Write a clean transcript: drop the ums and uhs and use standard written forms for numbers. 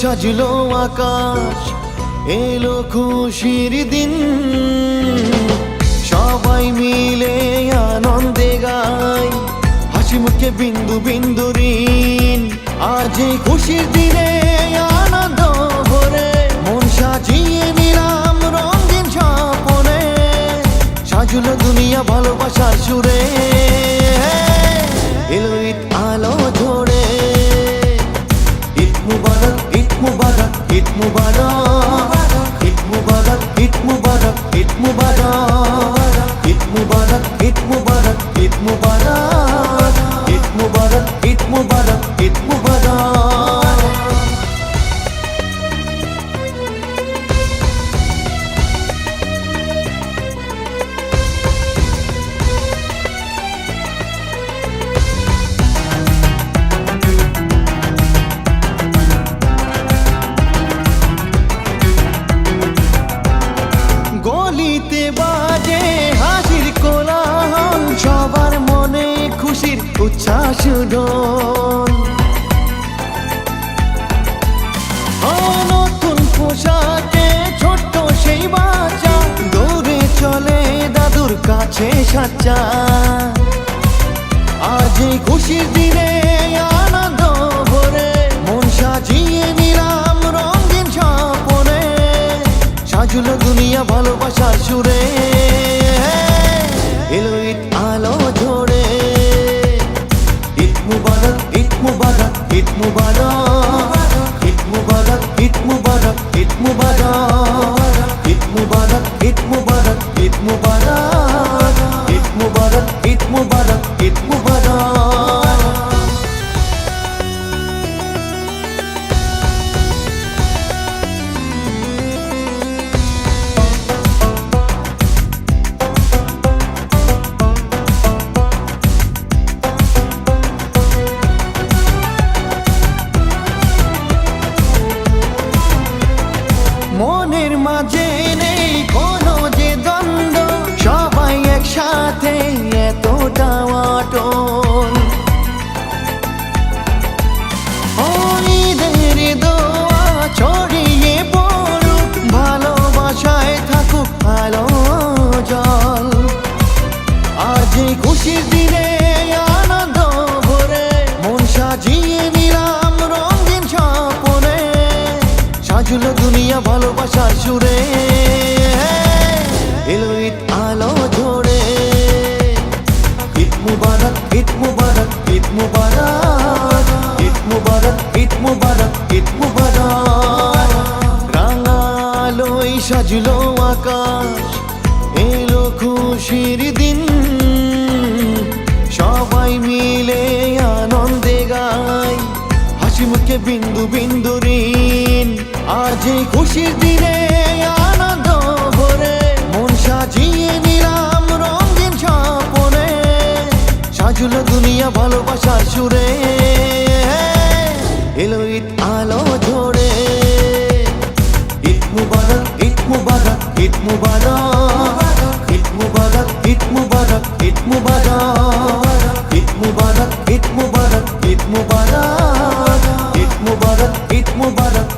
সাজলো আকাশ, এলো খুশির দিন। সবাই মিলে আনন্দে গাই, হাসি মুখে বিন্দু বিন্দু ঋণ। আজ এই খুশির দিনে আনন্দ ভরে মন সাজিয়ে নিলাম রঙিন স্বপনে। সাজলো দুনিয়া ভালোবাসার সুরে, এলো ঈদ আলো ঝরে। ঈদ মুবারক, ঈদ মুবারক, ঈদ মুবারক, ঈদ মুবারক, ঈদ মুবারক, ঈদ মুবারক, ঈদ মুবারক, ঈদ মুবারক, ঈদ মুবারক, ঈদ মুবারক, ঈদ মুবারক, ঈদ মুবারক। গলিতে বাজে হাসির কোলাহল, সবার মনে খুশির উচ্ছ্বাস ঢোল। নতুন পোশাকে ছোট্ট সেই বাচ্চা দৌড়ে চলে দাদুর কাছে সাচ্চা। আজ এই খুশির দিনে আনন্দ ভরে মন সাজিয়ে নিলাম রঙিন স্বপনে। সাজলো দুনিয়া ভালোবাসার সুরে, এলো ঈদ আলো ঝরে। ঈদ মুবারক, ঈদ মুবারক, ঈদ মুবারক, ঈদ মুবারক, ঈদ মুবারক, ঈদ মুবারক, ঈদ মুবারক, ঈদ মুবারক, ঈদ মুবারক, ঈদ মুবারক, ঈদ মুবারক, ঈদ মুবারক। মনের মাঝে নেই কোনো যে দ্বন্দ্ব, সবাই একসাথে এতটা অটল। ঈদের দোয়া ছড়িয়ে পড়ুক, ভালোবাসায় থাকুক আলো জল। আজ এই খুশির দিনে আনন্দ ভরে মন সাজিয়ে নিলাম রঙিন স্বপনে। সাজলো দুনিয়া ভালোবাসার সুরে, এলো ঈদ আলো ঝরে। ঈদ মুবারক, ঈদ মুবারক, ঈদ মুবারক, ঈদ মুবারক, ঈদ মুবারক, ঈদ মুবারক। রাঙালোয় সাজলো আকাশ, এলো খুশির দিন। সবাই মিলে আনন্দে গাই, হাসি মুখে বিন্দু বিন্দু ঋণ। আজ এই খুশির দিনে আনন্দ ভরে মন সাজিয়ে নিলাম রঙিন স্বপনে। সাজলো দুনিয়া ভালোবাসার সুরে, এলো ঈদ আলো ঝরে। ঈদ মুবারক, ঈদ মুবারক, ঈদ মুবারক, ঈদ মুবারক, ঈদ মুবারক, ঈদ মুবারক, ঈদ মুবারক, ঈদ মুবারক, ঈদ মুবারক, ঈদ মুবারক, ঈদ মুবারক।